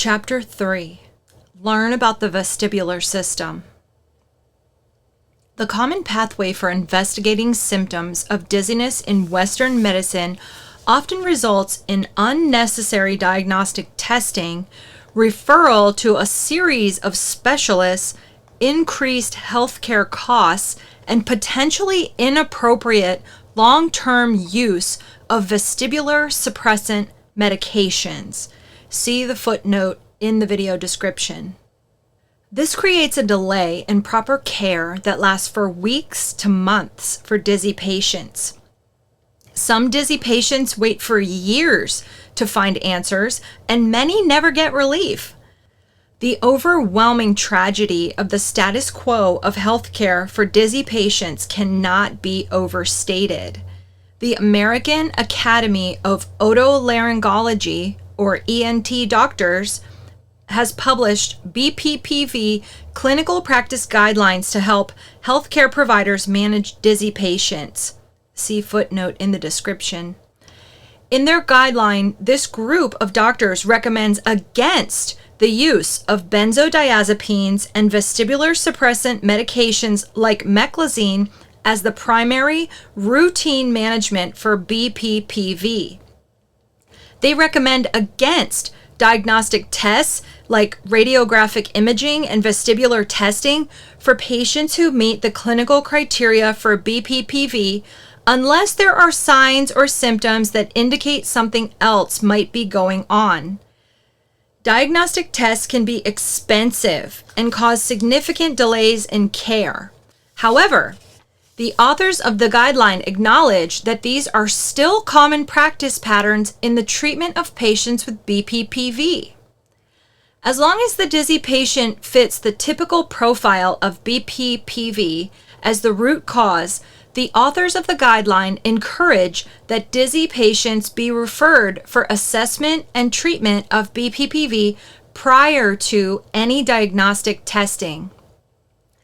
Chapter 3. Learn about the vestibular system. The common pathway for investigating symptoms of dizziness in Western medicine often results in unnecessary diagnostic testing, referral to a series of specialists, increased healthcare costs, and potentially inappropriate long-term use of vestibular suppressant medications. See the footnote in the video description. This creates a delay in proper care that lasts for weeks to months for dizzy patients. Some dizzy patients wait for years to find answers, and many never get relief. The overwhelming tragedy of the status quo of healthcare for dizzy patients cannot be overstated. The American Academy of Otolaryngology, or ENT doctors, has published BPPV clinical practice guidelines to help healthcare providers manage dizzy patients. See footnote in the description. In their guideline, this group of doctors recommends against the use of benzodiazepines and vestibular suppressant medications like meclizine as the primary routine management for BPPV. They recommend against diagnostic tests like radiographic imaging and vestibular testing for patients who meet the clinical criteria for BPPV unless there are signs or symptoms that indicate something else might be going on. Diagnostic tests can be expensive and cause significant delays in care. However, the authors of the guideline acknowledge that these are still common practice patterns in the treatment of patients with BPPV. As long as the dizzy patient fits the typical profile of BPPV as the root cause, the authors of the guideline encourage that dizzy patients be referred for assessment and treatment of BPPV prior to any diagnostic testing.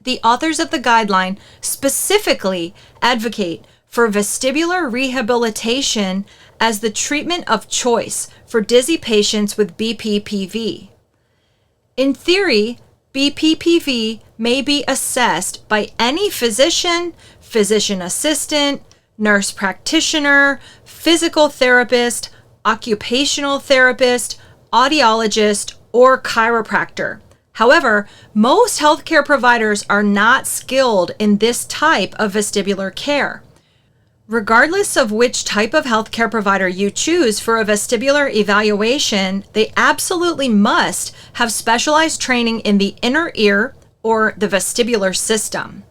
The authors of the guideline specifically advocate for vestibular rehabilitation as the treatment of choice for dizzy patients with BPPV. In theory, BPPV may be assessed by any physician, physician assistant, nurse practitioner, physical therapist, occupational therapist, audiologist, or chiropractor. However, most healthcare providers are not skilled in this type of vestibular care. Regardless of which type of healthcare provider you choose for a vestibular evaluation, they absolutely must have specialized training in the inner ear or the vestibular system.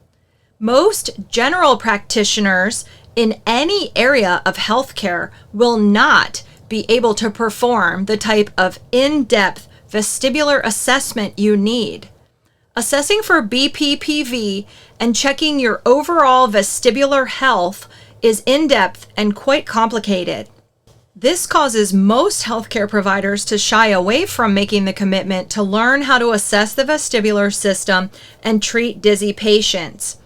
Most general practitioners in any area of healthcare will not be able to perform the type of in-depth vestibular assessment you need. Assessing for BPPV and checking your overall vestibular health is in-depth and quite complicated. This causes most healthcare providers to shy away from making the commitment to learn how to assess the vestibular system and treat dizzy patients.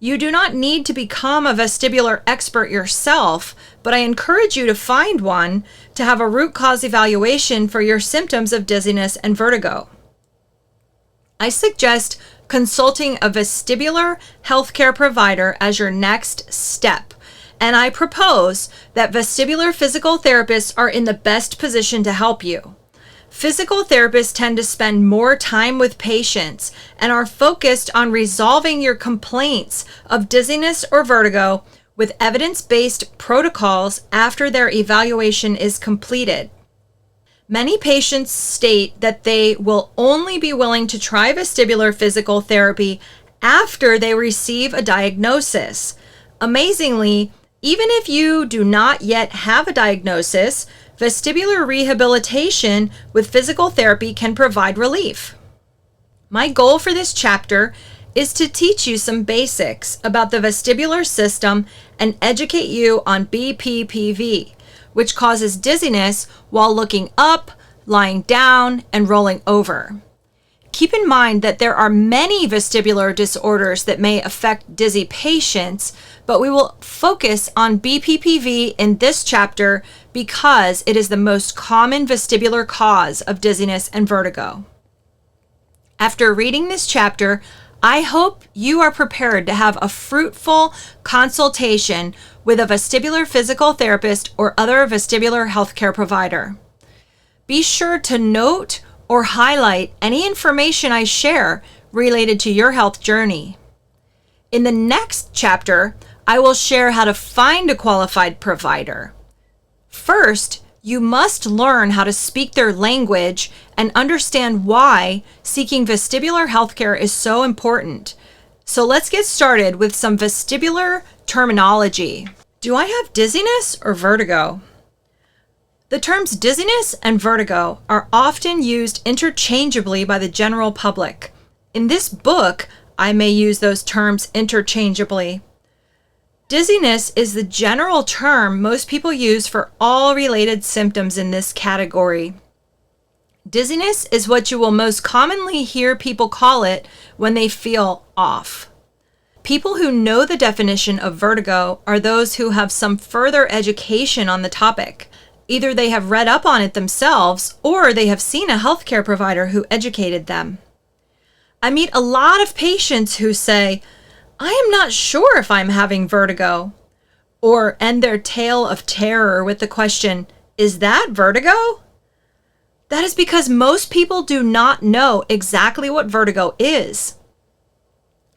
You do not need to become a vestibular expert yourself, but I encourage you to find one to have a root cause evaluation for your symptoms of dizziness and vertigo. I suggest consulting a vestibular healthcare provider as your next step, and I propose that vestibular physical therapists are in the best position to help you. Physical therapists tend to spend more time with patients and are focused on resolving your complaints of dizziness or vertigo with evidence-based protocols after their evaluation is completed. Many patients state that they will only be willing to try vestibular physical therapy after they receive a diagnosis. Amazingly, even if you do not yet have a diagnosis, vestibular rehabilitation with physical therapy can provide relief. My goal for this chapter is to teach you some basics about the vestibular system and educate you on BPPV, which causes dizziness while looking up, lying down, and rolling over. Keep in mind that there are many vestibular disorders that may affect dizzy patients, but we will focus on BPPV in this chapter because it is the most common vestibular cause of dizziness and vertigo. After reading this chapter, I hope you are prepared to have a fruitful consultation with a vestibular physical therapist or other vestibular healthcare provider. Be sure to note or highlight any information I share related to your health journey. In the next chapter, I will share how to find a qualified provider. First, you must learn how to speak their language and understand why seeking vestibular healthcare is so important. So let's get started with some vestibular terminology. Do I have dizziness or vertigo? The terms dizziness and vertigo are often used interchangeably by the general public. In this book, I may use those terms interchangeably. Dizziness is the general term most people use for all related symptoms in this category. Dizziness is what you will most commonly hear people call it when they feel off. People who know the definition of vertigo are those who have some further education on the topic. Either they have read up on it themselves or they have seen a healthcare provider who educated them. I meet a lot of patients who say, I am not sure if I'm having vertigo, or end their tale of terror with the question, is that vertigo? That is because most people do not know exactly what vertigo is.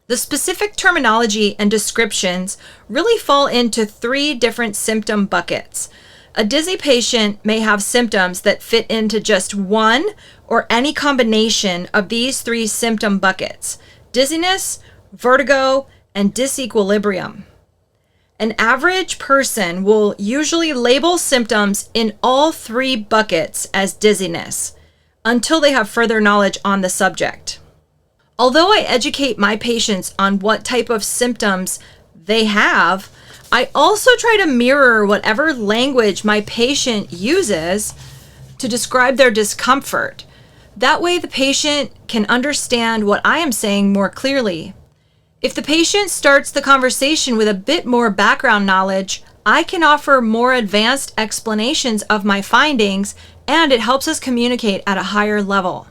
The specific terminology and descriptions really fall into 3 different symptom buckets. A dizzy patient may have symptoms that fit into just one or any combination of these 3 symptom buckets: dizziness, vertigo, and disequilibrium. An average person will usually label symptoms in all 3 buckets as dizziness until they have further knowledge on the subject. Although I educate my patients on what type of symptoms they have, I also try to mirror whatever language my patient uses to describe their discomfort. That way the patient can understand what I am saying more clearly. If the patient starts the conversation with a bit more background knowledge, I can offer more advanced explanations of my findings, and it helps us communicate at a higher level.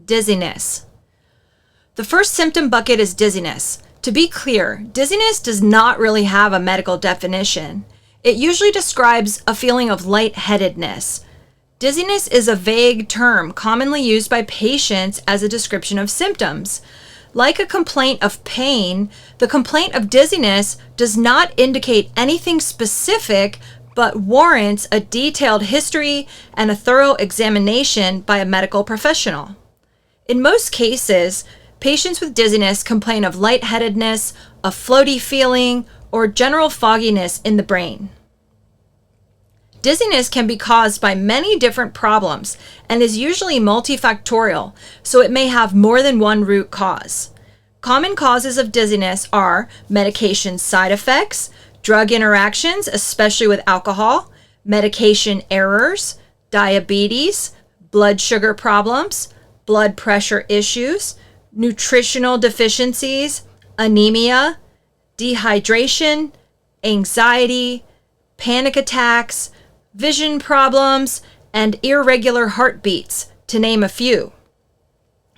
Dizziness. The first symptom bucket is dizziness. To be clear, dizziness does not really have a medical definition. It usually describes a feeling of lightheadedness. Dizziness is a vague term commonly used by patients as a description of symptoms. Like a complaint of pain, the complaint of dizziness does not indicate anything specific, but warrants a detailed history and a thorough examination by a medical professional. In most cases, patients with dizziness complain of lightheadedness, a floaty feeling, or general fogginess in the brain. Dizziness can be caused by many different problems and is usually multifactorial, so it may have more than one root cause. Common causes of dizziness are medication side effects, drug interactions, especially with alcohol, medication errors, diabetes, blood sugar problems, blood pressure issues, nutritional deficiencies, anemia, dehydration, anxiety, panic attacks, vision problems, and irregular heartbeats, to name a few.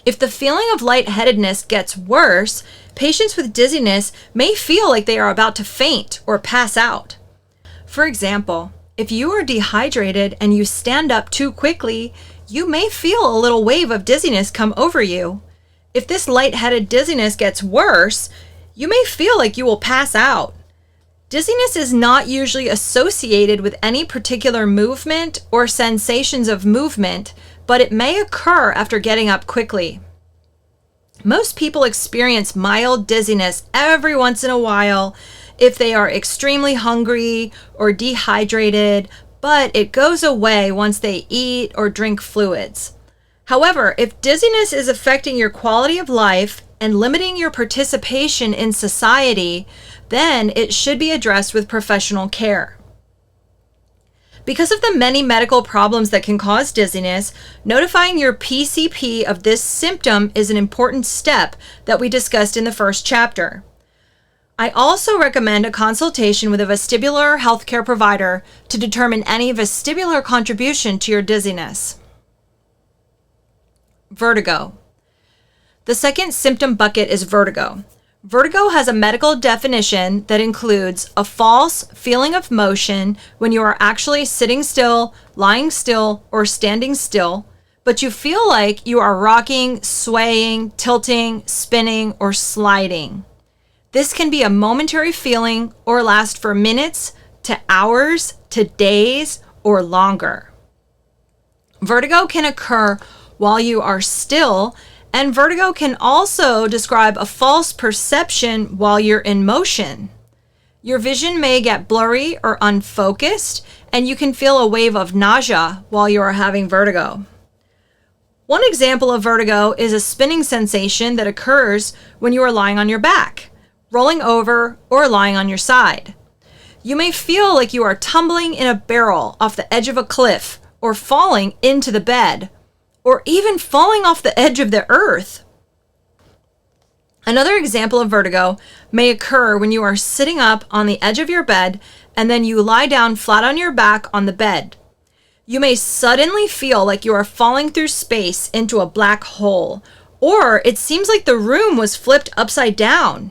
If the feeling of lightheadedness gets worse, patients with dizziness may feel like they are about to faint or pass out. For example, if you are dehydrated and you stand up too quickly, you may feel a little wave of dizziness come over you. If this lightheaded dizziness gets worse, you may feel like you will pass out. Dizziness is not usually associated with any particular movement or sensations of movement, but it may occur after getting up quickly. Most people experience mild dizziness every once in a while if they are extremely hungry or dehydrated, but it goes away once they eat or drink fluids. However, if dizziness is affecting your quality of life and limiting your participation in society, then it should be addressed with professional care. Because of the many medical problems that can cause dizziness, notifying your PCP of this symptom is an important step that we discussed in the first chapter. I also recommend a consultation with a vestibular healthcare provider to determine any vestibular contribution to your dizziness. Vertigo. The second symptom bucket is vertigo. Vertigo has a medical definition that includes a false feeling of motion when you are actually sitting still, lying still, or standing still, but you feel like you are rocking, swaying, tilting, spinning, or sliding. This can be a momentary feeling or last for minutes to hours to days or longer. Vertigo can occur while you are still, and vertigo can also describe a false perception while you're in motion. Your vision may get blurry or unfocused, and you can feel a wave of nausea while you are having vertigo. One example of vertigo is a spinning sensation that occurs when you are lying on your back, rolling over, or lying on your side. You may feel like you are tumbling in a barrel off the edge of a cliff, or falling into the bed, or even falling off the edge of the earth. Another example of vertigo may occur when you are sitting up on the edge of your bed and then you lie down flat on your back on the bed. You may suddenly feel like you are falling through space into a black hole, or it seems like the room was flipped upside down.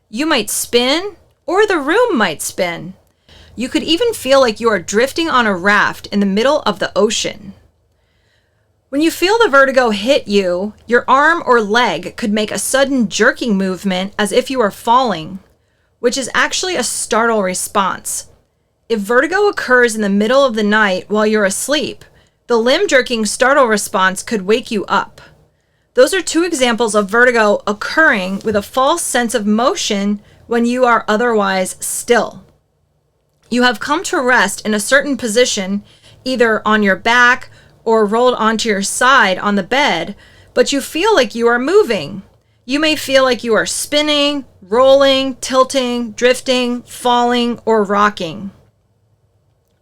You might spin, or the room might spin. You could even feel like you are drifting on a raft in the middle of the ocean. When you feel the vertigo hit you, your arm or leg could make a sudden jerking movement as if you are falling, which is actually a startle response. If vertigo occurs in the middle of the night while you're asleep, the limb jerking startle response could wake you up. Those are two examples of vertigo occurring with a false sense of motion when you are otherwise still. You have come to rest in a certain position, either on your back or rolled onto your side on the bed, but you feel like you are moving. You may feel like you are spinning, rolling, tilting, drifting, falling, or rocking.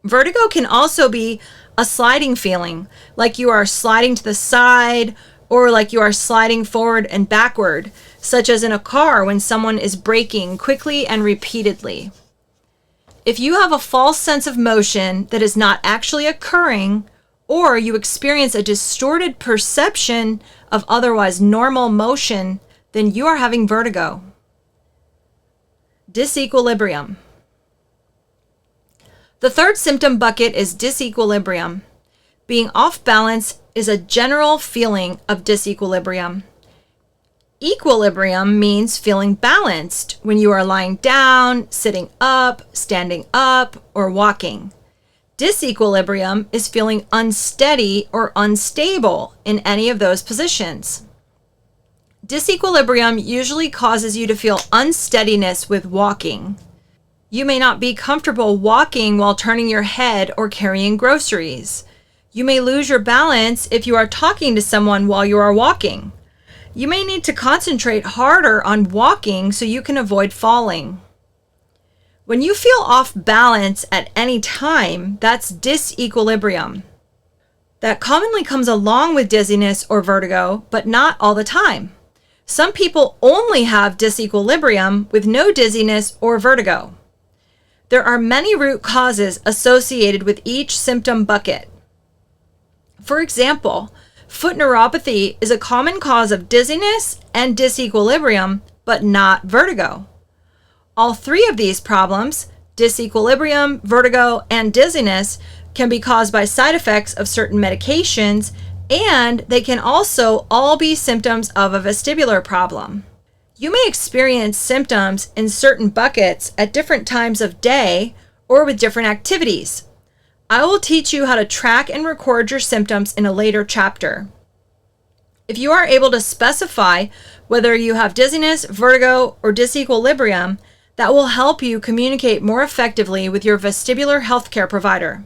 Vertigo can also be a sliding feeling, like you are sliding to the side or like you are sliding forward and backward, such as in a car when someone is braking quickly and repeatedly. If you have a false sense of motion that is not actually occurring, or you experience a distorted perception of otherwise normal motion, then you are having vertigo. Disequilibrium. The third symptom bucket is disequilibrium. Being off balance is a general feeling of disequilibrium. Equilibrium means feeling balanced when you are lying down, sitting up, standing up, or walking. Disequilibrium is feeling unsteady or unstable in any of those positions. Disequilibrium usually causes you to feel unsteadiness with walking. You may not be comfortable walking while turning your head or carrying groceries. You may lose your balance if you are talking to someone while you are walking. You may need to concentrate harder on walking so you can avoid falling. When you feel off balance at any time, that's disequilibrium. That commonly comes along with dizziness or vertigo, but not all the time. Some people only have disequilibrium with no dizziness or vertigo. There are many root causes associated with each symptom bucket. For example, foot neuropathy is a common cause of dizziness and disequilibrium, but not vertigo. All three of these problems, disequilibrium, vertigo, and dizziness, can be caused by side effects of certain medications, and they can also all be symptoms of a vestibular problem. You may experience symptoms in certain buckets at different times of day or with different activities. I will teach you how to track and record your symptoms in a later chapter. If you are able to specify whether you have dizziness, vertigo, or disequilibrium, that will help you communicate more effectively with your vestibular healthcare provider.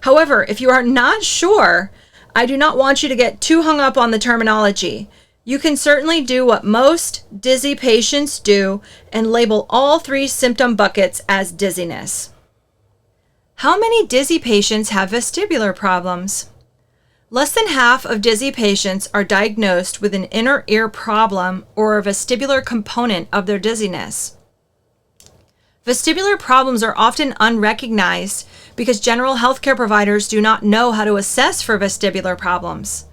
However, if you are not sure, I do not want you to get too hung up on the terminology. You can certainly do what most dizzy patients do and label all three symptom buckets as dizziness. How many dizzy patients have vestibular problems? Less than half of dizzy patients are diagnosed with an inner ear problem or a vestibular component of their dizziness. Vestibular problems are often unrecognized because general healthcare providers do not know how to assess for vestibular problems.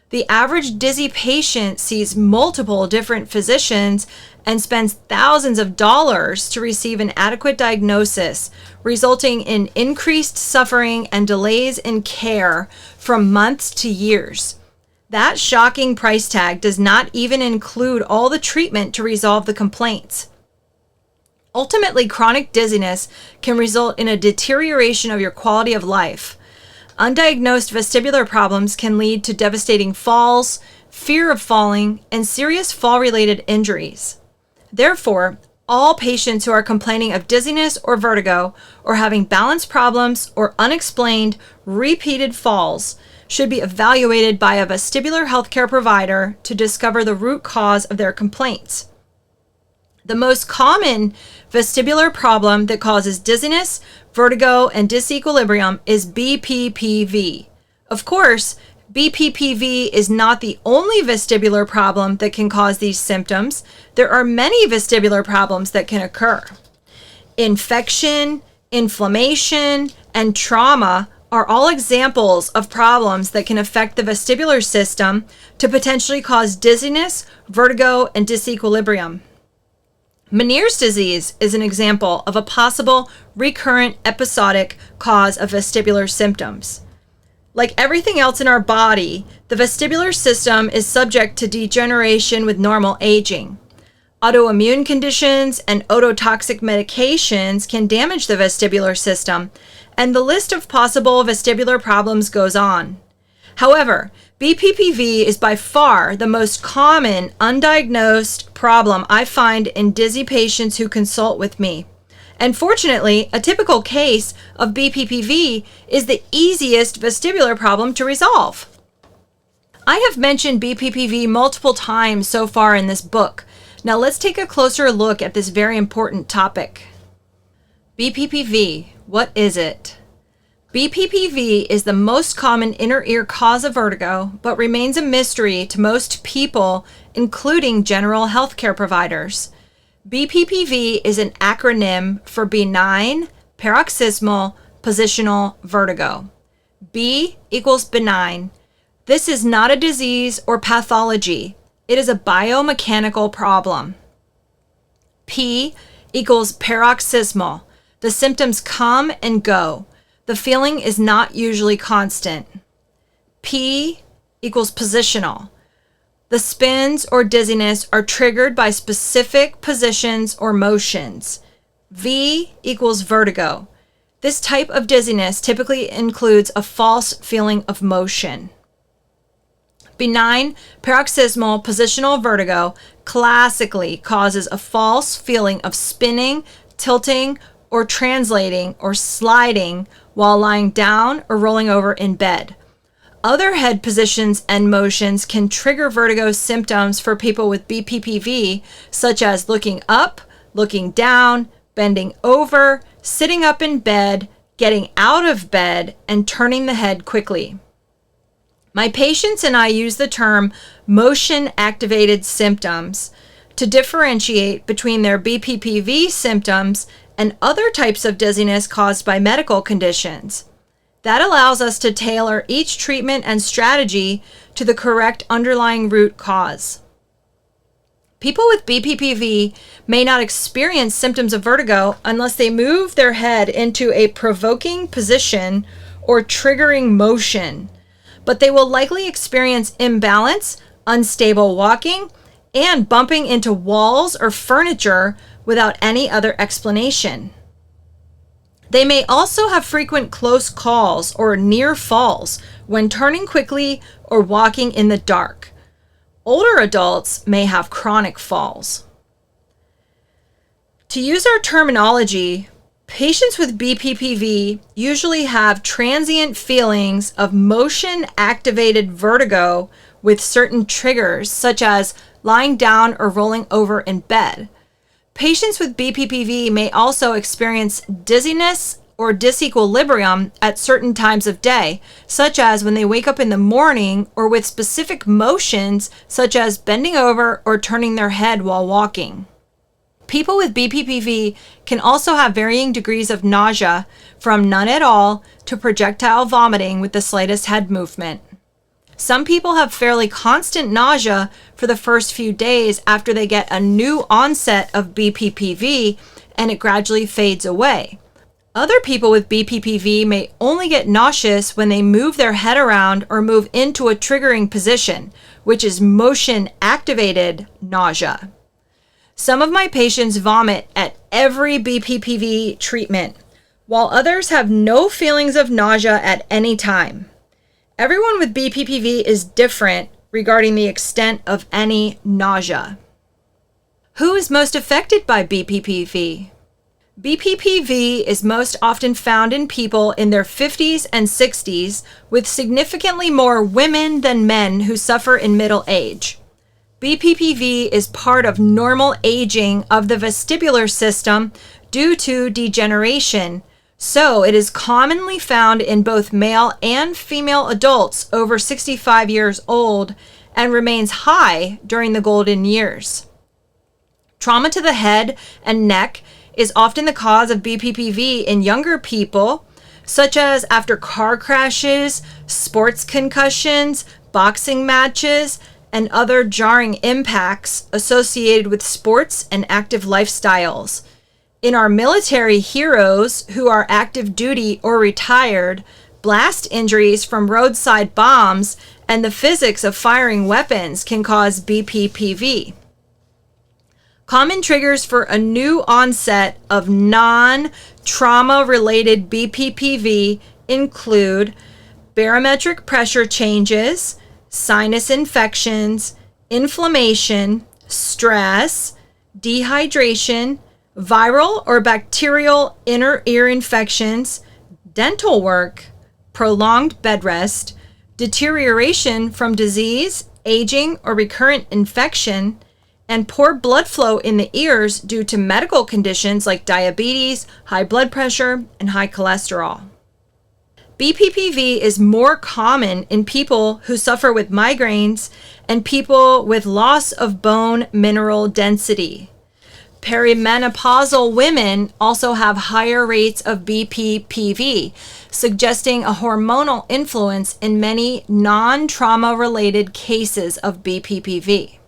The average dizzy patient sees multiple different physicians and spends thousands of dollars to receive an adequate diagnosis, resulting in increased suffering and delays in care from months to years. That shocking price tag does not even include all the treatment to resolve the complaints. Ultimately, chronic dizziness can result in a deterioration of your quality of life. Undiagnosed vestibular problems can lead to devastating falls, fear of falling, and serious fall-related injuries. Therefore, all patients who are complaining of dizziness or vertigo, or having balance problems or unexplained repeated falls, should be evaluated by a vestibular healthcare provider to discover the root cause of their complaints. The most common vestibular problem that causes dizziness, vertigo, and disequilibrium is BPPV. Of course, BPPV is not the only vestibular problem that can cause these symptoms. There are many vestibular problems that can occur. Infection, inflammation, and trauma are all examples of problems that can affect the vestibular system to potentially cause dizziness, vertigo, and disequilibrium. Meniere's disease is an example of a possible recurrent episodic cause of vestibular symptoms. Like everything else in our body, the vestibular system is subject to degeneration with normal aging. Autoimmune conditions and ototoxic medications can damage the vestibular system, and the list of possible vestibular problems goes on. However, BPPV is by far the most common undiagnosed problem I find in dizzy patients who consult with me. And fortunately, a typical case of BPPV is the easiest vestibular problem to resolve. I have mentioned BPPV multiple times so far in this book. Now let's take a closer look at this very important topic. BPPV, what is it? BPPV is the most common inner ear cause of vertigo, but remains a mystery to most people, including general healthcare providers. BPPV is an acronym for benign, paroxysmal, positional vertigo. B equals benign. This is not a disease or pathology. It is a biomechanical problem. P equals paroxysmal. The symptoms come and go. The feeling is not usually constant. P equals positional. The spins or dizziness are triggered by specific positions or motions. V equals vertigo. This type of dizziness typically includes a false feeling of motion. Benign paroxysmal positional vertigo classically causes a false feeling of spinning, tilting, or translating or sliding while lying down or rolling over in bed. Other head positions and motions can trigger vertigo symptoms for people with BPPV, such as looking up, looking down, bending over, sitting up in bed, getting out of bed, and turning the head quickly. My patients and I use the term motion-activated symptoms to differentiate between their BPPV symptoms and other types of dizziness caused by medical conditions. That allows us to tailor each treatment and strategy to the correct underlying root cause. People with BPPV may not experience symptoms of vertigo unless they move their head into a provoking position or triggering motion, but they will likely experience imbalance, unstable walking, and bumping into walls or furniture without any other explanation. They may also have frequent close calls or near falls when turning quickly or walking in the dark. Older adults may have chronic falls. To use our terminology, patients with BPPV usually have transient feelings of motion-activated vertigo with certain triggers, such as lying down or rolling over in bed. Patients with BPPV may also experience dizziness or disequilibrium at certain times of day, such as when they wake up in the morning or with specific motions, such as bending over or turning their head while walking. People with BPPV can also have varying degrees of nausea, from none at all to projectile vomiting with the slightest head movement. Some people have fairly constant nausea for the first few days after they get a new onset of BPPV, and it gradually fades away. Other people with BPPV may only get nauseous when they move their head around or move into a triggering position, which is motion-activated nausea. Some of my patients vomit at every BPPV treatment, while others have no feelings of nausea at any time. Everyone with BPPV is different regarding the extent of any nausea. Who is most affected by BPPV? BPPV is most often found in people in their 50s and 60s, with significantly more women than men who suffer in middle age. BPPV is part of normal aging of the vestibular system due to degeneration, so it is commonly found in both male and female adults over 65 years old and remains high during the golden years. Trauma to the head and neck is often the cause of BPPV in younger people, such as after car crashes, sports concussions, boxing matches, and other jarring impacts associated with sports and active lifestyles. In our military heroes who are active duty or retired, blast injuries from roadside bombs and the physics of firing weapons can cause BPPV. Common triggers for a new onset of non-trauma-related BPPV include barometric pressure changes, sinus infections, inflammation, stress, dehydration, viral or bacterial inner ear infections, dental work, prolonged bed rest, deterioration from disease, aging, or recurrent infection, and poor blood flow in the ears due to medical conditions like diabetes, high blood pressure, and high cholesterol. BPPV is more common in people who suffer with migraines and people with loss of bone mineral density. Perimenopausal women also have higher rates of BPPV, suggesting a hormonal influence in many non-trauma-related cases of BPPV.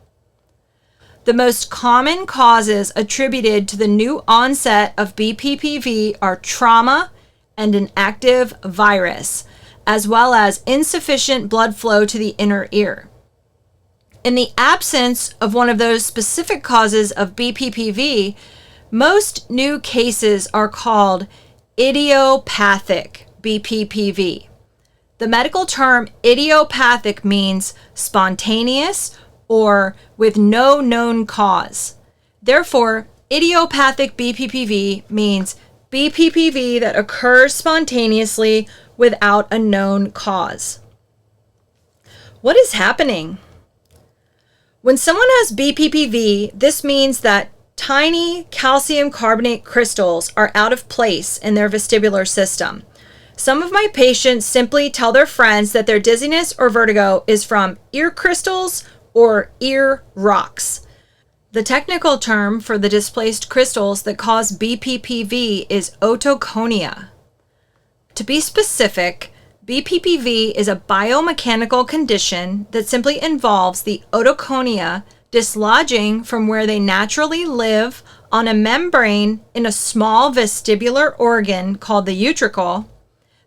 The most common causes attributed to the new onset of BPPV are trauma and an active virus, as well as insufficient blood flow to the inner ear. In the absence of one of those specific causes of BPPV, most new cases are called idiopathic BPPV. The medical term idiopathic means spontaneous or with no known cause. Therefore, idiopathic BPPV means BPPV that occurs spontaneously without a known cause. What is happening? When someone has BPPV, this means that tiny calcium carbonate crystals are out of place in their vestibular system. Some of my patients simply tell their friends that their dizziness or vertigo is from ear crystals or ear rocks. The technical term for the displaced crystals that cause BPPV is otoconia. To be specific, BPPV is a biomechanical condition that simply involves the otoconia dislodging from where they naturally live on a membrane in a small vestibular organ called the utricle.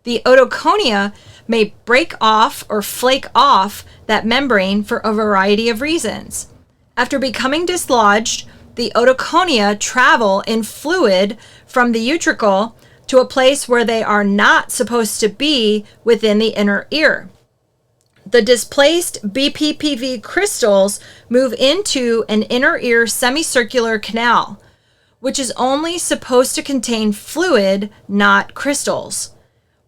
The otoconia may break off or flake off that membrane for a variety of reasons. After becoming dislodged, the otoconia travel in fluid from the utricle to a place where they are not supposed to be within the inner ear. The displaced BPPV crystals move into an inner ear semicircular canal, which is only supposed to contain fluid, not crystals.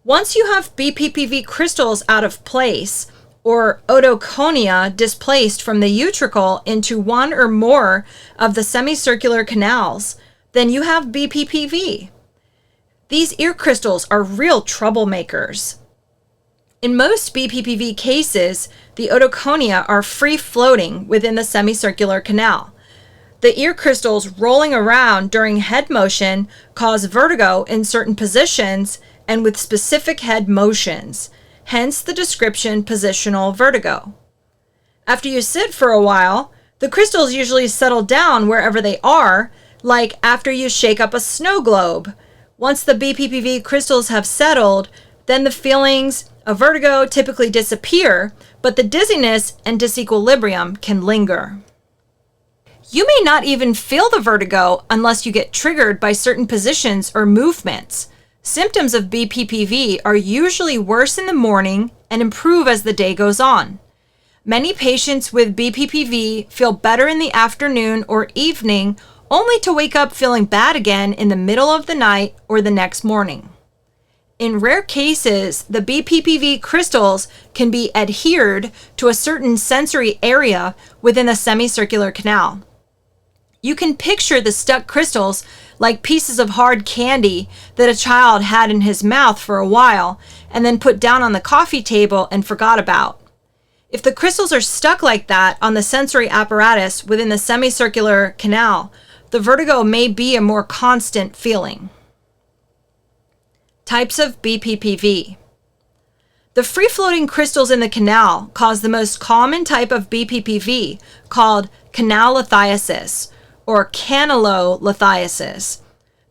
Once you have BPPV crystals out of place, or otoconia displaced from the utricle into one or more of the semicircular canals, then you have BPPV. These ear crystals are real troublemakers. In most BPPV cases, the otoconia are free-floating within the semicircular canal. The ear crystals rolling around during head motion cause vertigo in certain positions and with specific head motions, hence the description positional vertigo. After you sit for a while, the crystals usually settle down wherever they are, like after you shake up a snow globe. Once the BPPV crystals have settled, then the feelings of vertigo typically disappear, but the dizziness and disequilibrium can linger. You may not even feel the vertigo unless you get triggered by certain positions or movements. Symptoms of BPPV are usually worse in the morning and improve as the day goes on. Many patients with BPPV feel better in the afternoon or evening, only to wake up feeling bad again in the middle of the night or the next morning. In rare cases, the BPPV crystals can be adhered to a certain sensory area within the semicircular canal. You can picture the stuck crystals like pieces of hard candy that a child had in his mouth for a while and then put down on the coffee table and forgot about. If the crystals are stuck like that on the sensory apparatus within the semicircular canal, the vertigo may be a more constant feeling. Types of BPPV. The free-floating crystals in the canal cause the most common type of BPPV called canal lithiasis or canalolithiasis.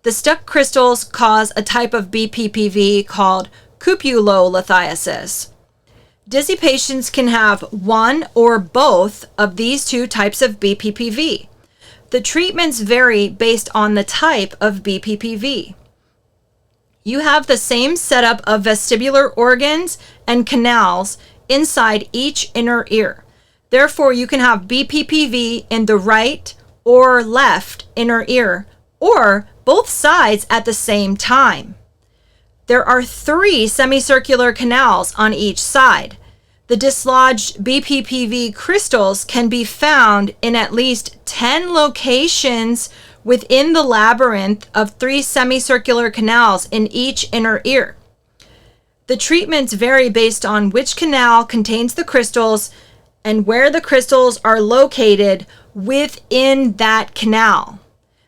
The stuck crystals cause a type of BPPV called cupulolithiasis. Dizzy patients can have one or both of these two types of BPPV. The treatments vary based on the type of BPPV. You have the same setup of vestibular organs and canals inside each inner ear. Therefore, you can have BPPV in the right or left inner ear, or both sides at the same time. There are 3 semicircular canals on each side. The dislodged BPPV crystals can be found in at least 10 locations within the labyrinth of 3 semicircular canals in each inner ear. The treatments vary based on which canal contains the crystals and where the crystals are located within that canal.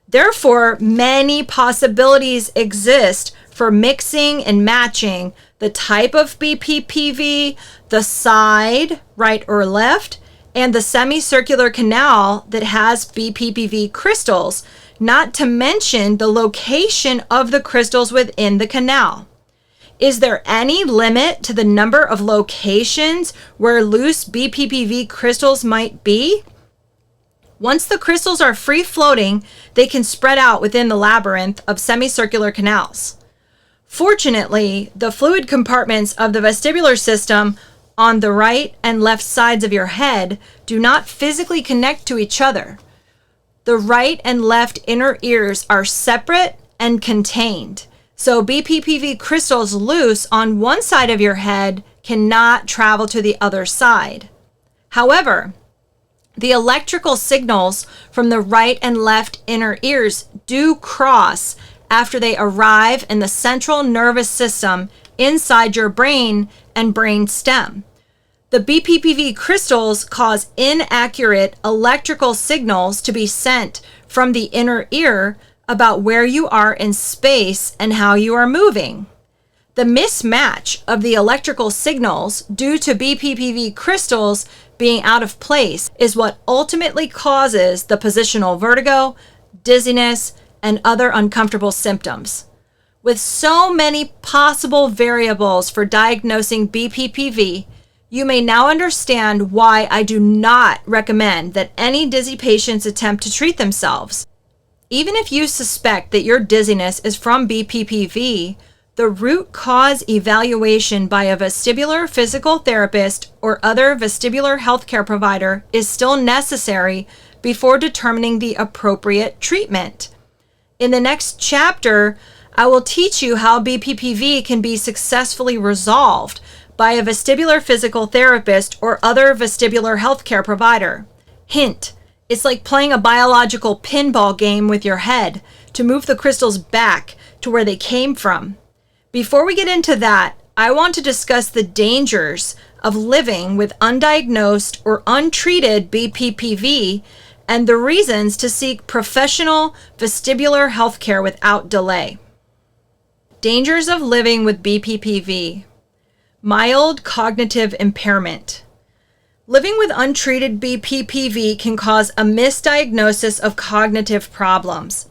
Therefore, many possibilities exist for mixing and matching the type of BPPV, the side, right or left, and the semicircular canal that has BPPV crystals, not to mention the location of the crystals within the canal. Is there any limit to the number of locations where loose BPPV crystals might be? Once the crystals are free floating, they can spread out within the labyrinth of semicircular canals. Fortunately, the fluid compartments of the vestibular system on the right and left sides of your head do not physically connect to each other. The right and left inner ears are separate and contained, so BPPV crystals loose on one side of your head cannot travel to the other side. However, the electrical signals from the right and left inner ears do cross after they arrive in the central nervous system inside your brain and brain stem. The BPPV crystals cause inaccurate electrical signals to be sent from the inner ear about where you are in space and how you are moving. The mismatch of the electrical signals due to BPPV crystals being out of place is what ultimately causes the positional vertigo, dizziness, and other uncomfortable symptoms. With so many possible variables for diagnosing BPPV, you may now understand why I do not recommend that any dizzy patients attempt to treat themselves. Even if you suspect that your dizziness is from BPPV, the root cause evaluation by a vestibular physical therapist or other vestibular healthcare provider is still necessary before determining the appropriate treatment. In the next chapter, I will teach you how BPPV can be successfully resolved by a vestibular physical therapist or other vestibular healthcare provider. Hint, it's like playing a biological pinball game with your head to move the crystals back to where they came from. Before we get into that, I want to discuss the dangers of living with undiagnosed or untreated BPPV and the reasons to seek professional vestibular health care without delay. Dangers of living with BPPV. Mild cognitive impairment. Living with untreated BPPV can cause a misdiagnosis of cognitive problems.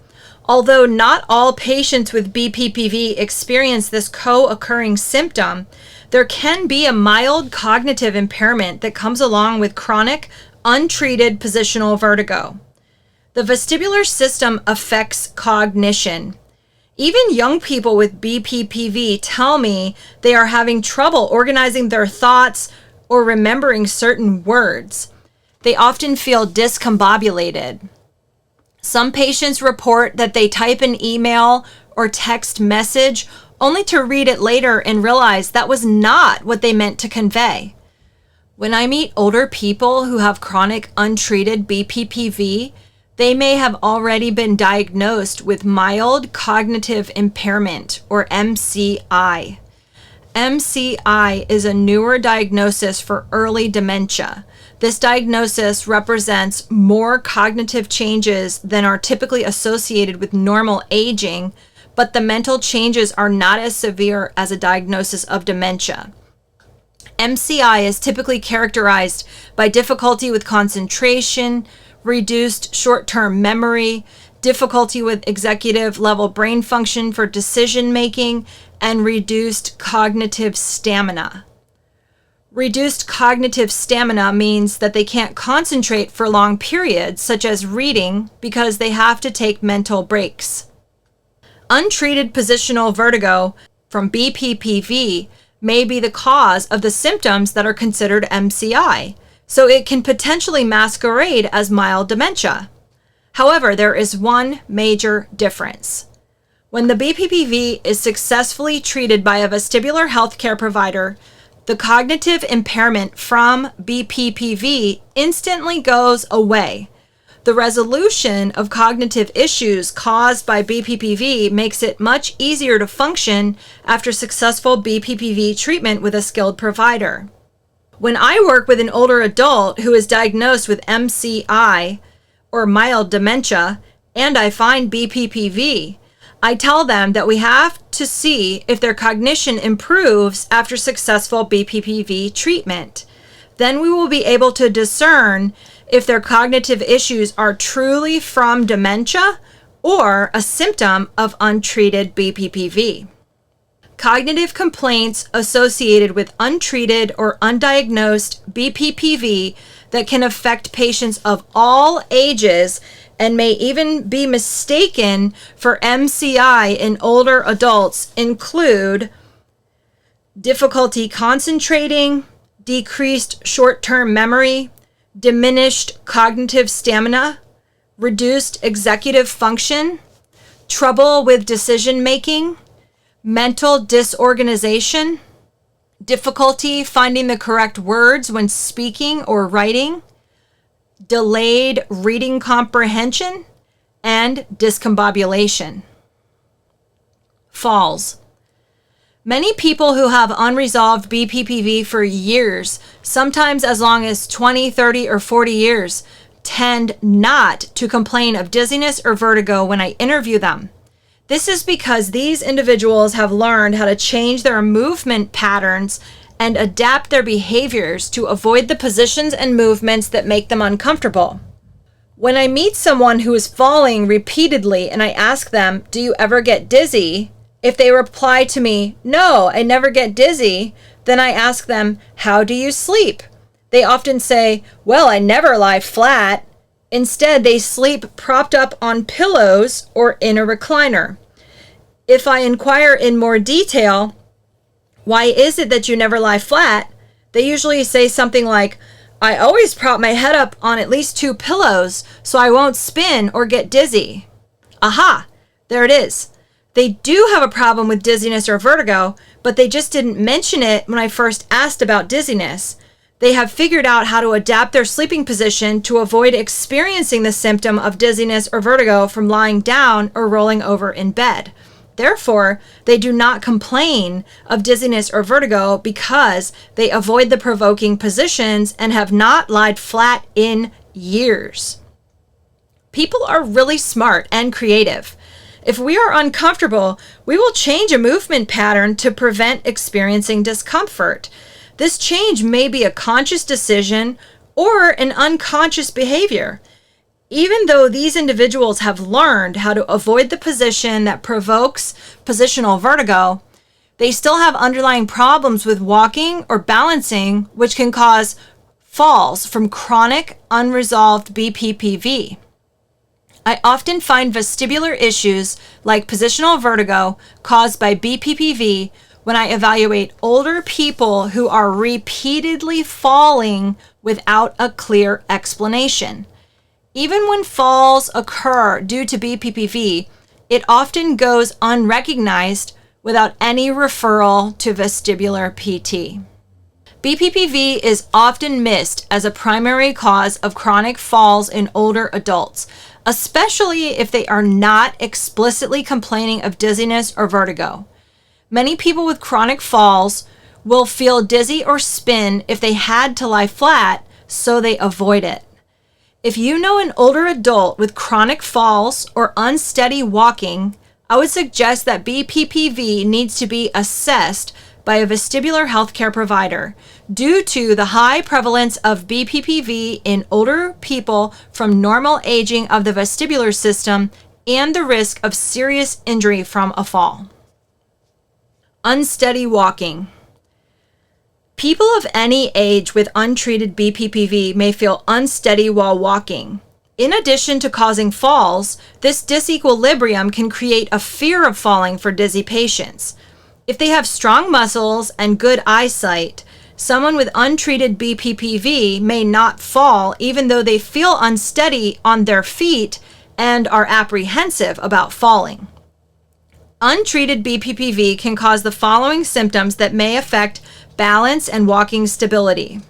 Although not all patients with BPPV experience this co-occurring symptom, there can be a mild cognitive impairment that comes along with chronic, untreated positional vertigo. The vestibular system affects cognition. Even young people with BPPV tell me they are having trouble organizing their thoughts or remembering certain words. They often feel discombobulated. Some patients report that they type an email or text message only to read it later and realize that was not what they meant to convey. When I meet older people who have chronic untreated BPPV, they may have already been diagnosed with mild cognitive impairment, or MCI. MCI is a newer diagnosis for early dementia. This diagnosis represents more cognitive changes than are typically associated with normal aging, but the mental changes are not as severe as a diagnosis of dementia. MCI is typically characterized by difficulty with concentration, reduced short-term memory, difficulty with executive level brain function for decision making, and reduced cognitive stamina. Reduced cognitive stamina means that they can't concentrate for long periods, such as reading, because they have to take mental breaks. Untreated positional vertigo from BPPV may be the cause of the symptoms that are considered MCI, so it can potentially masquerade as mild dementia. However, there is one major difference. When the BPPV is successfully treated by a vestibular healthcare provider, the cognitive impairment from BPPV instantly goes away. The resolution of cognitive issues caused by BPPV makes it much easier to function after successful BPPV treatment with a skilled provider. When I work with an older adult who is diagnosed with MCI or mild dementia, and I find BPPV, I tell them that we have to see if their cognition improves after successful BPPV treatment. Then we will be able to discern if their cognitive issues are truly from dementia or a symptom of untreated BPPV. Cognitive complaints associated with untreated or undiagnosed BPPV that can affect patients of all ages and may even be mistaken for MCI in older adults include difficulty concentrating, decreased short-term memory, diminished cognitive stamina, reduced executive function, trouble with decision-making, mental disorganization, difficulty finding the correct words when speaking or writing, delayed reading comprehension, and discombobulation. Falls. Many people who have unresolved BPPV for years, sometimes as long as 20, 30, or 40 years, tend not to complain of dizziness or vertigo when I interview them. This is because these individuals have learned how to change their movement patterns and adapt their behaviors to avoid the positions and movements that make them uncomfortable. When I meet someone who is falling repeatedly and I ask them, "Do you ever get dizzy?" If they reply to me, "No, I never get dizzy," then I ask them, "How do you sleep?" They often say, "Well, I never lie flat." Instead, they sleep propped up on pillows or in a recliner. If I inquire in more detail, "Why is it that you never lie flat?" they usually say something like, "I always prop my head up on at least 2 pillows so I won't spin or get dizzy." Aha, there it is. They do have a problem with dizziness or vertigo, but they just didn't mention it when I first asked about dizziness. They have figured out how to adapt their sleeping position to avoid experiencing the symptom of dizziness or vertigo from lying down or rolling over in bed. Therefore, they do not complain of dizziness or vertigo because they avoid the provoking positions and have not lied flat in years. People are really smart and creative. If we are uncomfortable, we will change a movement pattern to prevent experiencing discomfort. This change may be a conscious decision or an unconscious behavior. Even though these individuals have learned how to avoid the position that provokes positional vertigo, they still have underlying problems with walking or balancing, which can cause falls from chronic unresolved BPPV. I often find vestibular issues like positional vertigo caused by BPPV when I evaluate older people who are repeatedly falling without a clear explanation. Even when falls occur due to BPPV, it often goes unrecognized without any referral to vestibular PT. BPPV is often missed as a primary cause of chronic falls in older adults, especially if they are not explicitly complaining of dizziness or vertigo. Many people with chronic falls will feel dizzy or spin if they had to lie flat, so they avoid it. If you know an older adult with chronic falls or unsteady walking, I would suggest that BPPV needs to be assessed by a vestibular healthcare provider due to the high prevalence of BPPV in older people from normal aging of the vestibular system and the risk of serious injury from a fall. Unsteady walking. People of any age with untreated BPPV may feel unsteady while walking. In addition to causing falls, this disequilibrium can create a fear of falling for dizzy patients. If they have strong muscles and good eyesight, someone with untreated BPPV may not fall even though they feel unsteady on their feet and are apprehensive about falling. Untreated BPPV can cause the following symptoms that may affect balance and walking stability: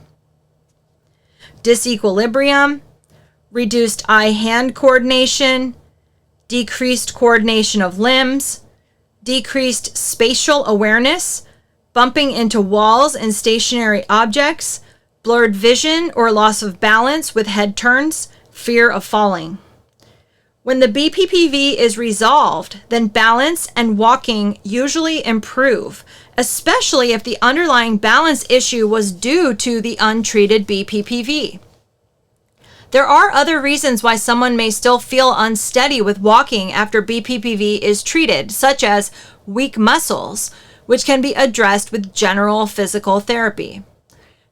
disequilibrium, reduced eye-hand coordination, decreased coordination of limbs, decreased spatial awareness, bumping into walls and stationary objects, blurred vision or loss of balance with head turns, fear of falling. When the BPPV is resolved, then balance and walking usually improve, especially if the underlying balance issue was due to the untreated BPPV. There are other reasons why someone may still feel unsteady with walking after BPPV is treated, such as weak muscles, which can be addressed with general physical therapy.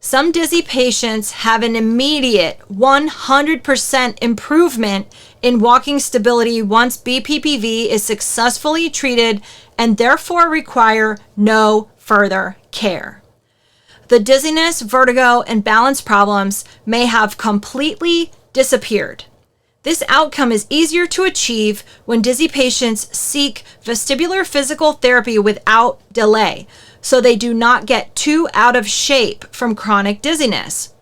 Some dizzy patients have an immediate 100% improvement in walking stability once BPPV is successfully treated and therefore require no further care. The dizziness, vertigo, and balance problems may have completely disappeared. This outcome is easier to achieve when dizzy patients seek vestibular physical therapy without delay, so they do not get too out of shape from chronic dizziness.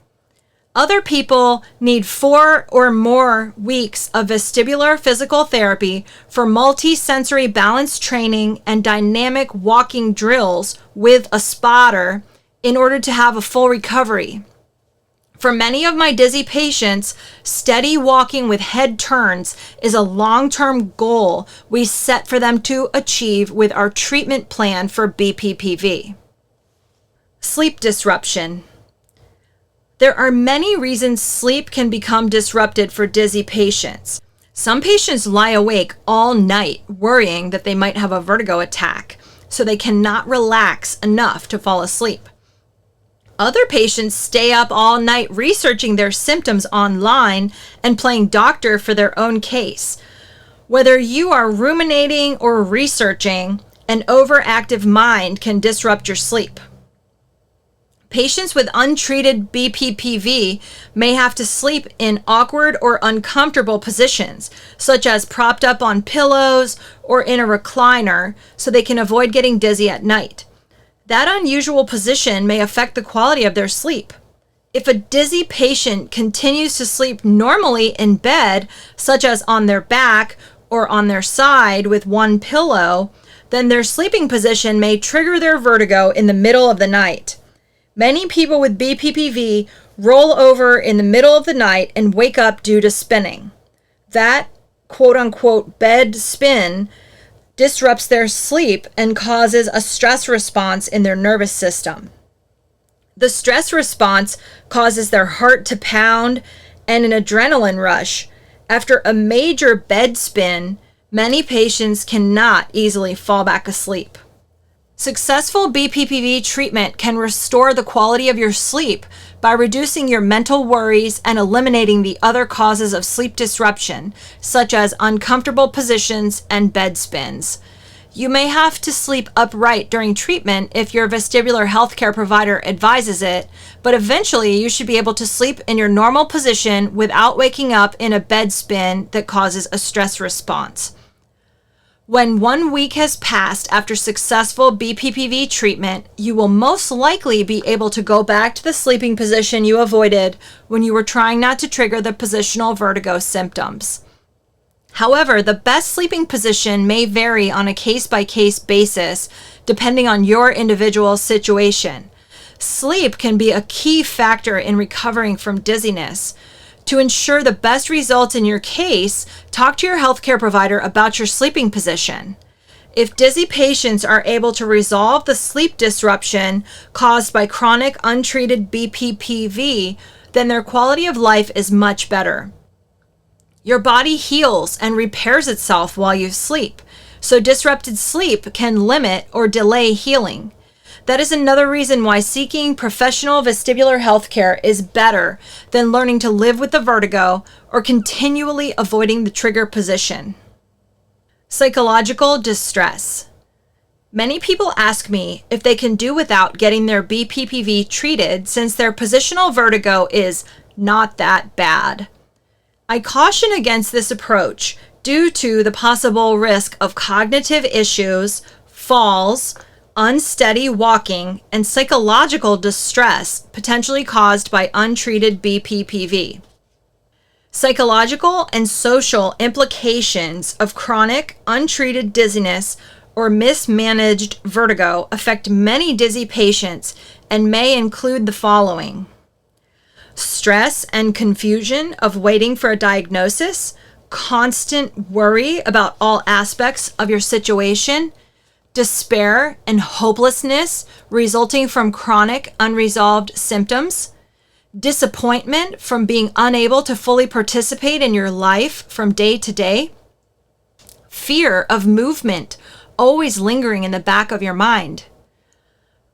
Other people need 4 or more weeks of vestibular physical therapy for multi-sensory balance training and dynamic walking drills with a spotter in order to have a full recovery. For many of my dizzy patients, steady walking with head turns is a long-term goal we set for them to achieve with our treatment plan for BPPV. Sleep disruption. There are many reasons sleep can become disrupted for dizzy patients. Some patients lie awake all night worrying that they might have a vertigo attack, so they cannot relax enough to fall asleep. Other patients stay up all night researching their symptoms online and playing doctor for their own case. Whether you are ruminating or researching, an overactive mind can disrupt your sleep. Patients with untreated BPPV may have to sleep in awkward or uncomfortable positions, such as propped up on pillows or in a recliner, so they can avoid getting dizzy at night. That unusual position may affect the quality of their sleep. If a dizzy patient continues to sleep normally in bed, such as on their back or on their side with one pillow, then their sleeping position may trigger their vertigo in the middle of the night. Many people with BPPV roll over in the middle of the night and wake up due to spinning. That quote unquote bed spin disrupts their sleep and causes a stress response in their nervous system. The stress response causes their heart to pound and an adrenaline rush. After a major bed spin, many patients cannot easily fall back asleep. Successful BPPV treatment can restore the quality of your sleep by reducing your mental worries and eliminating the other causes of sleep disruption, such as uncomfortable positions and bed spins. You may have to sleep upright during treatment if your vestibular healthcare provider advises it, but eventually you should be able to sleep in your normal position without waking up in a bed spin that causes a stress response. When 1 week has passed after successful BPPV treatment, you will most likely be able to go back to the sleeping position you avoided when you were trying not to trigger the positional vertigo symptoms. However, the best sleeping position may vary on a case-by-case basis depending on your individual situation. Sleep can be a key factor in recovering from dizziness. To ensure the best results in your case, talk to your healthcare provider about your sleeping position. If dizzy patients are able to resolve the sleep disruption caused by chronic untreated BPPV, then their quality of life is much better. Your body heals and repairs itself while you sleep, so disrupted sleep can limit or delay healing. That is another reason why seeking professional vestibular health care is better than learning to live with the vertigo or continually avoiding the trigger position. Psychological distress. Many people ask me if they can do without getting their BPPV treated since their positional vertigo is not that bad. I caution against this approach due to the possible risk of cognitive issues, falls, unsteady walking, and psychological distress potentially caused by untreated BPPV. Psychological and social implications of chronic, untreated dizziness or mismanaged vertigo affect many dizzy patients and may include the following: stress and confusion of waiting for a diagnosis, constant worry about all aspects of your situation, despair and hopelessness resulting from chronic unresolved symptoms, disappointment from being unable to fully participate in your life from day to day, fear of movement always lingering in the back of your mind,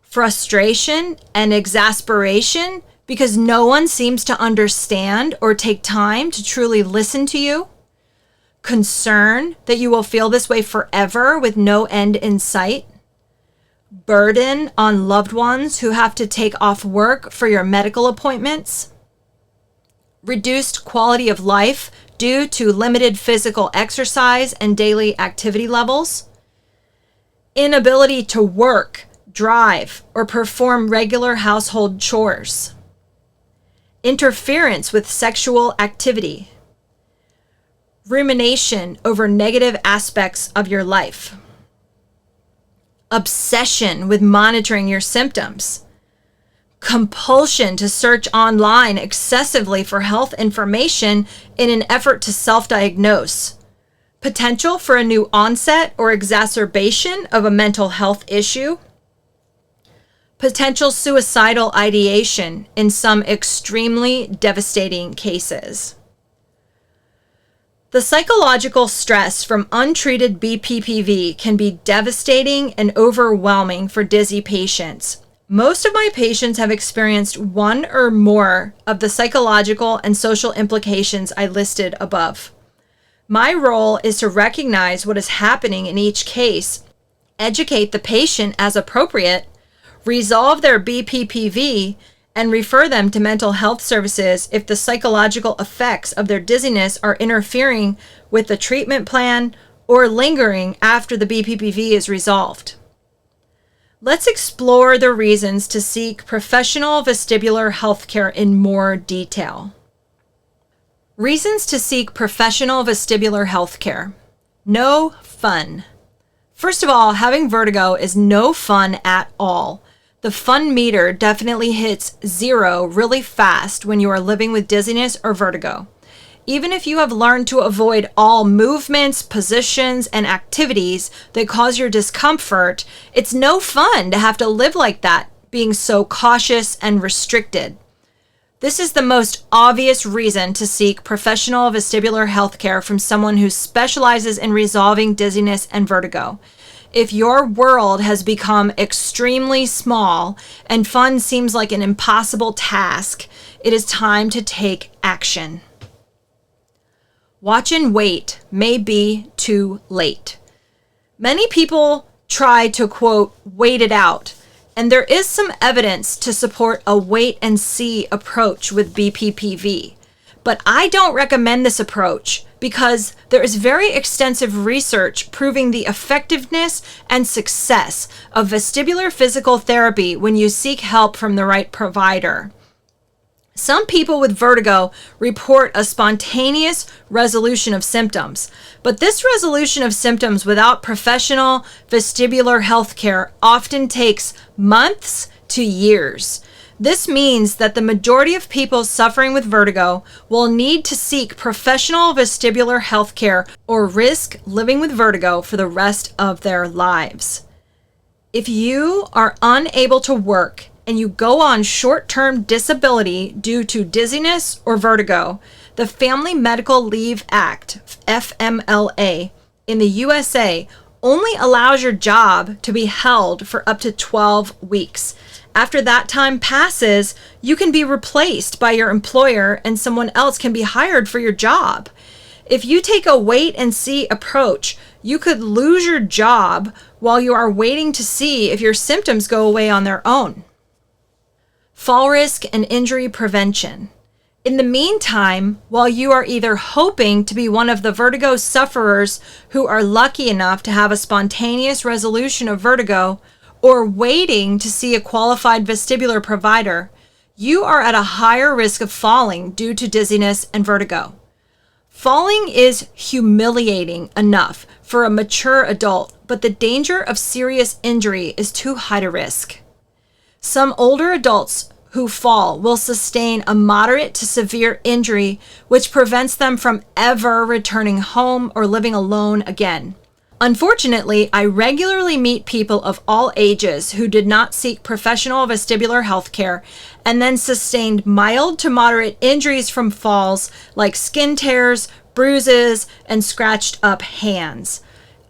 frustration and exasperation because no one seems to understand or take time to truly listen to you, concern that you will feel this way forever with no end in sight, burden on loved ones who have to take off work for your medical appointments, reduced quality of life due to limited physical exercise and daily activity levels, inability to work, drive, or perform regular household chores, interference with sexual activity, rumination over negative aspects of your life, obsession with monitoring your symptoms, compulsion to search online excessively for health information in an effort to self-diagnose, potential for a new onset or exacerbation of a mental health issue, potential suicidal ideation in some extremely devastating cases. The psychological stress from untreated BPPV can be devastating and overwhelming for dizzy patients. Most of my patients have experienced one or more of the psychological and social implications I listed above. My role is to recognize what is happening in each case, educate the patient as appropriate, resolve their BPPV, and refer them to mental health services if the psychological effects of their dizziness are interfering with the treatment plan or lingering after the BPPV is resolved. Let's explore the reasons to seek professional vestibular healthcare in more detail. Reasons to seek professional vestibular healthcare. No fun. First of all, having vertigo is no fun at all. The fun meter definitely hits zero really fast when you are living with dizziness or vertigo. Even if you have learned to avoid all movements, positions, and activities that cause your discomfort, it's no fun to have to live like that, being so cautious and restricted. This is the most obvious reason to seek professional vestibular healthcare from someone who specializes in resolving dizziness and vertigo. If your world has become extremely small and fun seems like an impossible task, it is time to take action. Watch and wait may be too late. Many people try to, quote, wait it out, and there is some evidence to support a wait and see approach with BPPV. But I don't recommend this approach because there is very extensive research proving the effectiveness and success of vestibular physical therapy when you seek help from the right provider. Some people with vertigo report a spontaneous resolution of symptoms, but this resolution of symptoms without professional vestibular healthcare often takes months to years. This means that the majority of people suffering with vertigo will need to seek professional vestibular healthcare or risk living with vertigo for the rest of their lives. If you are unable to work and you go on short-term disability due to dizziness or vertigo, the Family Medical Leave Act, FMLA, in the USA only allows your job to be held for up to 12 weeks. After that time passes, you can be replaced by your employer and someone else can be hired for your job. If you take a wait and see approach, you could lose your job while you are waiting to see if your symptoms go away on their own. Fall risk and injury prevention. In the meantime, while you are either hoping to be one of the vertigo sufferers who are lucky enough to have a spontaneous resolution of vertigo, or waiting to see a qualified vestibular provider, you are at a higher risk of falling due to dizziness and vertigo. Falling is humiliating enough for a mature adult, but the danger of serious injury is too high to risk. Some older adults who fall will sustain a moderate to severe injury, which prevents them from ever returning home or living alone again. Unfortunately, I regularly meet people of all ages who did not seek professional vestibular health care and then sustained mild to moderate injuries from falls like skin tears, bruises, and scratched up hands.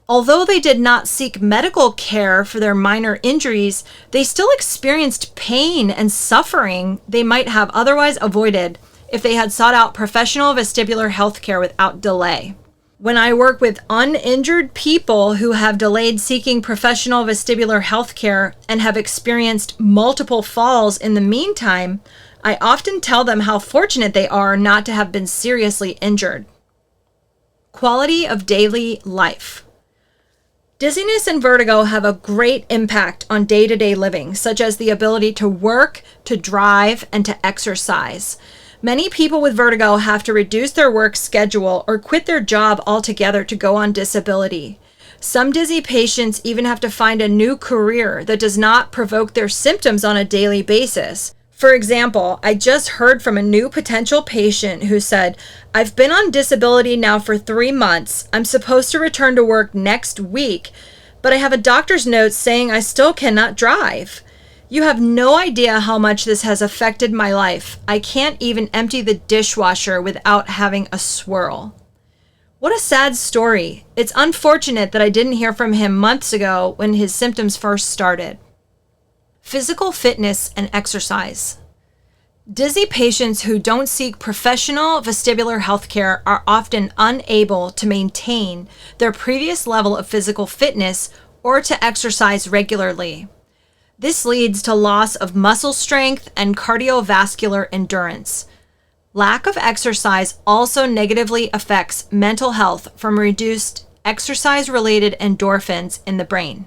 Although they did not seek medical care for their minor injuries, they still experienced pain and suffering they might have otherwise avoided if they had sought out professional vestibular health care without delay. When I work with uninjured people who have delayed seeking professional vestibular health care and have experienced multiple falls in the meantime, I often tell them how fortunate they are not to have been seriously injured. Quality of daily life. Dizziness and vertigo have a great impact on day-to-day living, such as the ability to work, to drive, and to exercise. Many people with vertigo have to reduce their work schedule or quit their job altogether to go on disability. Some dizzy patients even have to find a new career that does not provoke their symptoms on a daily basis. For example, I just heard from a new potential patient who said, "I've been on disability now for 3 months. I'm supposed to return to work next week, but I have a doctor's note saying I still cannot drive. You have no idea how much this has affected my life. I can't even empty the dishwasher without having a swirl." What a sad story. It's unfortunate that I didn't hear from him months ago when his symptoms first started. Physical fitness and exercise. Dizzy patients who don't seek professional vestibular health care are often unable to maintain their previous level of physical fitness or to exercise regularly. This leads to loss of muscle strength and cardiovascular endurance. Lack of exercise also negatively affects mental health from reduced exercise-related endorphins in the brain.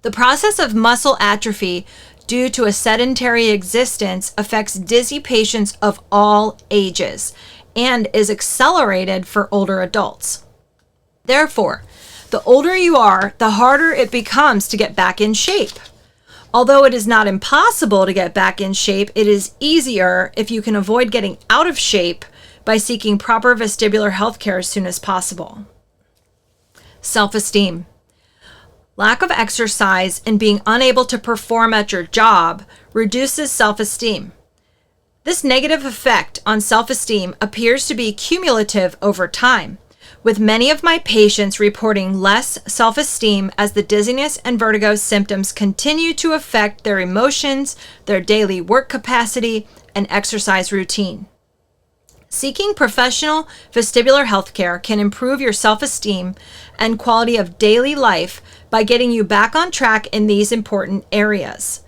The process of muscle atrophy due to a sedentary existence affects dizzy patients of all ages and is accelerated for older adults. Therefore, the older you are, the harder it becomes to get back in shape. Although it is not impossible to get back in shape, it is easier if you can avoid getting out of shape by seeking proper vestibular health care as soon as possible. Self-esteem. Lack of exercise and being unable to perform at your job reduces self-esteem. This negative effect on self-esteem appears to be cumulative over time, with many of my patients reporting less self-esteem as the dizziness and vertigo symptoms continue to affect their emotions, their daily work capacity, and exercise routine. Seeking professional vestibular health care can improve your self-esteem and quality of daily life by getting you back on track in these important areas.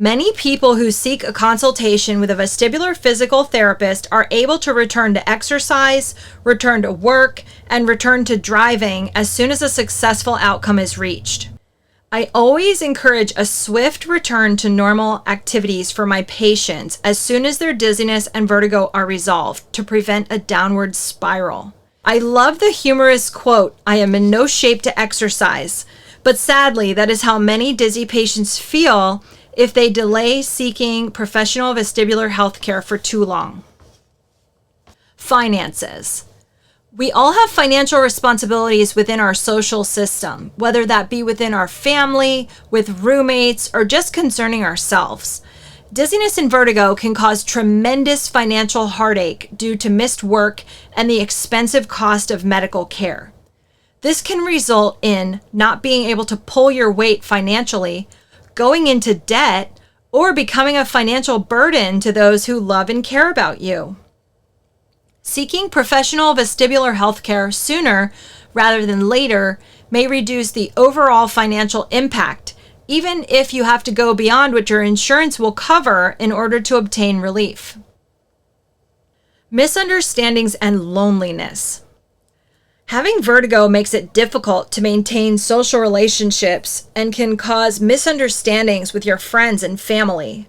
Many people who seek a consultation with a vestibular physical therapist are able to return to exercise, return to work, and return to driving as soon as a successful outcome is reached. I always encourage a swift return to normal activities for my patients as soon as their dizziness and vertigo are resolved to prevent a downward spiral. I love the humorous quote, "I am in no shape to exercise," but sadly, that is how many dizzy patients feel if they delay seeking professional vestibular health care for too long. Finances. We all have financial responsibilities within our social system, whether that be within our family, with roommates, or just concerning ourselves. Dizziness and vertigo can cause tremendous financial heartache due to missed work and the expensive cost of medical care. This can result in not being able to pull your weight financially, going into debt, or becoming a financial burden to those who love and care about you. Seeking professional vestibular health care sooner rather than later may reduce the overall financial impact, even if you have to go beyond what your insurance will cover in order to obtain relief. Misunderstandings and loneliness. Having vertigo makes it difficult to maintain social relationships and can cause misunderstandings with your friends and family.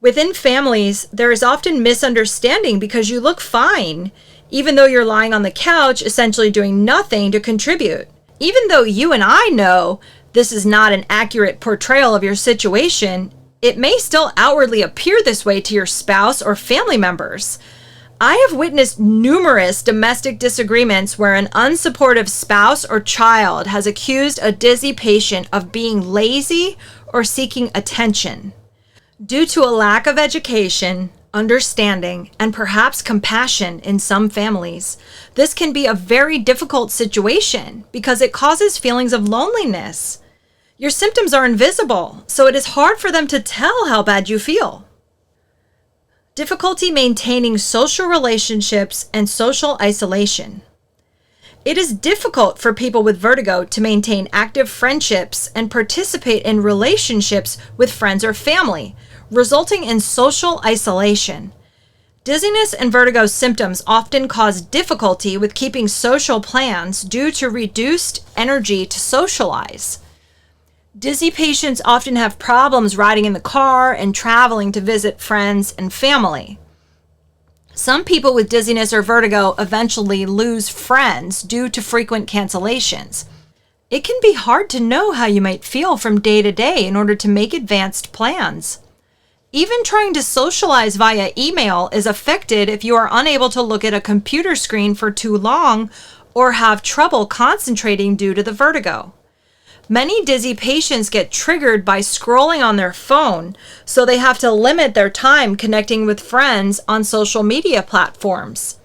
Within families, there is often misunderstanding because you look fine, even though you're lying on the couch, essentially doing nothing to contribute. Even though you and I know this is not an accurate portrayal of your situation, it may still outwardly appear this way to your spouse or family members. I have witnessed numerous domestic disagreements where an unsupportive spouse or child has accused a dizzy patient of being lazy or seeking attention. Due to a lack of education, understanding, and perhaps compassion in some families, this can be a very difficult situation because it causes feelings of loneliness. Your symptoms are invisible, so it is hard for them to tell how bad you feel. Difficulty maintaining social relationships and social isolation. It is difficult for people with vertigo to maintain active friendships and participate in relationships with friends or family, resulting in social isolation. Dizziness and vertigo symptoms often cause difficulty with keeping social plans due to reduced energy to socialize. Dizzy patients often have problems riding in the car and traveling to visit friends and family. Some people with dizziness or vertigo eventually lose friends due to frequent cancellations. It can be hard to know how you might feel from day to day in order to make advanced plans. Even trying to socialize via email is affected if you are unable to look at a computer screen for too long or have trouble concentrating due to the vertigo. Many dizzy patients get triggered by scrolling on their phone, so they have to limit their time connecting with friends on social media platforms.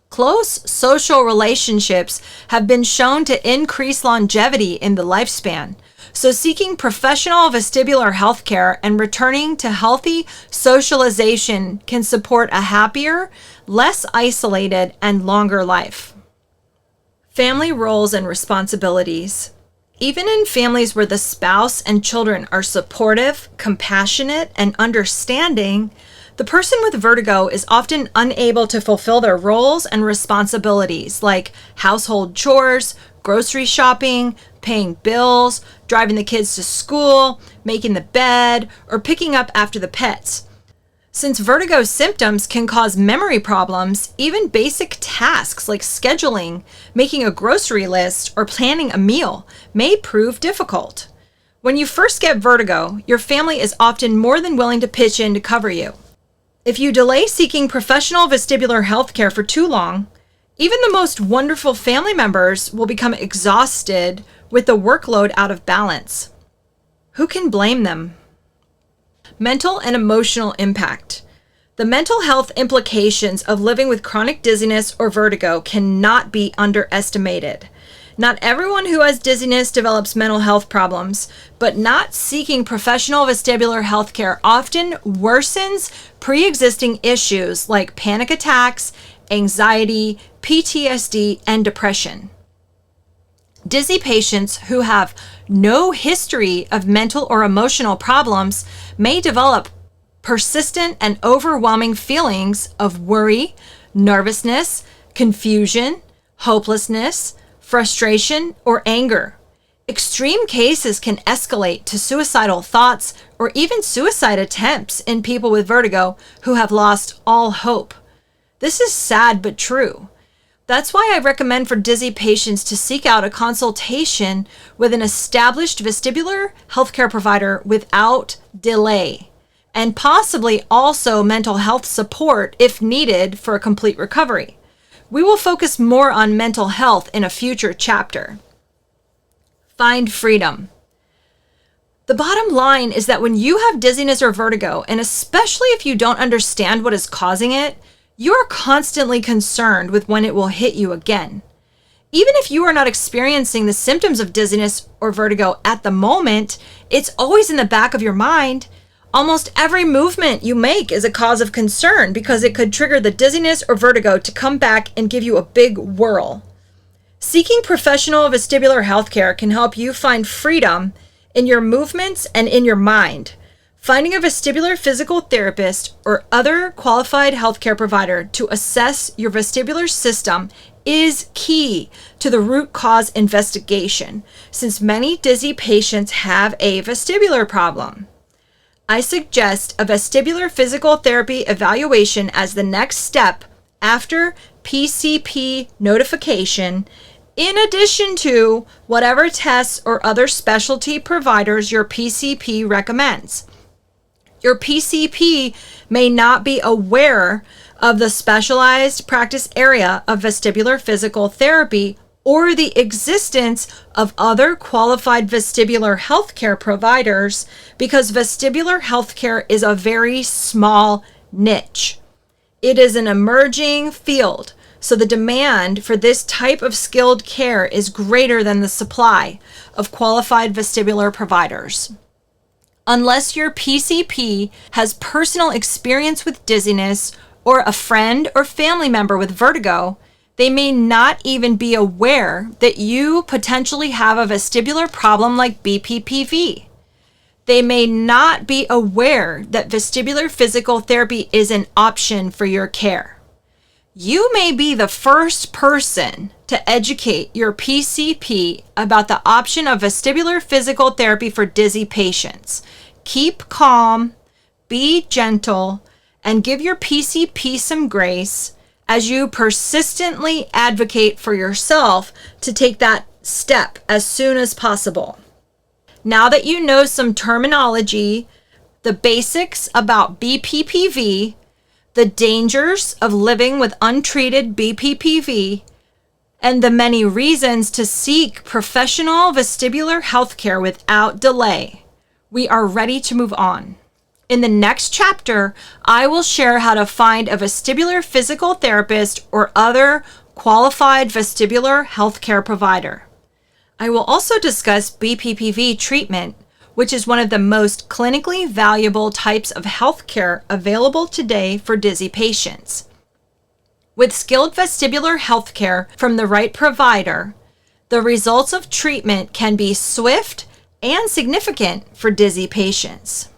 Close social relationships have been shown to increase longevity in the lifespan, so seeking professional vestibular health care and returning to healthy socialization can support a happier, less isolated, and longer life. Family roles and responsibilities. Even in families where the spouse and children are supportive, compassionate, and understanding, the person with vertigo is often unable to fulfill their roles and responsibilities like household chores, grocery shopping, paying bills, driving the kids to school, making the bed, or picking up after the pets. Since vertigo symptoms can cause memory problems, even basic tasks like scheduling, making a grocery list, or planning a meal may prove difficult. When you first get vertigo, your family is often more than willing to pitch in to cover you. If you delay seeking professional vestibular health care for too long, even the most wonderful family members will become exhausted with the workload out of balance. Who can blame them? Mental and emotional impact. The mental health implications of living with chronic dizziness or vertigo cannot be underestimated. Not everyone who has dizziness develops mental health problems, but not seeking professional vestibular health care often worsens pre-existing issues like panic attacks, anxiety, PTSD, and depression. Dizzy patients who have no history of mental or emotional problems may develop persistent and overwhelming feelings of worry, nervousness, confusion, hopelessness, frustration, or anger. Extreme cases can escalate to suicidal thoughts or even suicide attempts in people with vertigo who have lost all hope. This is sad but true. That's why I recommend for dizzy patients to seek out a consultation with an established vestibular healthcare provider without delay, and possibly also mental health support if needed for a complete recovery. We will focus more on mental health in a future chapter. Find freedom. The bottom line is that when you have dizziness or vertigo, and especially if you don't understand what is causing it, you are constantly concerned with when it will hit you again. Even if you are not experiencing the symptoms of dizziness or vertigo at the moment, it's always in the back of your mind. Almost every movement you make is a cause of concern because it could trigger the dizziness or vertigo to come back and give you a big whirl. Seeking professional vestibular healthcare can help you find freedom in your movements and in your mind. Finding a vestibular physical therapist or other qualified healthcare provider to assess your vestibular system is key to the root cause investigation, since many dizzy patients have a vestibular problem. I suggest a vestibular physical therapy evaluation as the next step after PCP notification, in addition to whatever tests or other specialty providers your PCP recommends. Your PCP may not be aware of the specialized practice area of vestibular physical therapy or the existence of other qualified vestibular healthcare providers because vestibular healthcare is a very small niche. It is an emerging field, so the demand for this type of skilled care is greater than the supply of qualified vestibular providers. Unless your PCP has personal experience with dizziness or a friend or family member with vertigo, they may not even be aware that you potentially have a vestibular problem like BPPV. They may not be aware that vestibular physical therapy is an option for your care. You may be the first person to educate your PCP about the option of vestibular physical therapy for dizzy patients. Keep calm, be gentle, and give your PCP some grace as you persistently advocate for yourself to take that step as soon as possible. Now that you know some terminology, the basics about BPPV, the dangers of living with untreated BPPV, and the many reasons to seek professional vestibular healthcare without delay, we are ready to move on. In the next chapter, I will share how to find a vestibular physical therapist or other qualified vestibular healthcare provider. I will also discuss BPPV treatment, which is one of the most clinically valuable types of healthcare available today for dizzy patients. With skilled vestibular healthcare from the right provider, the results of treatment can be swift and significant for dizzy patients.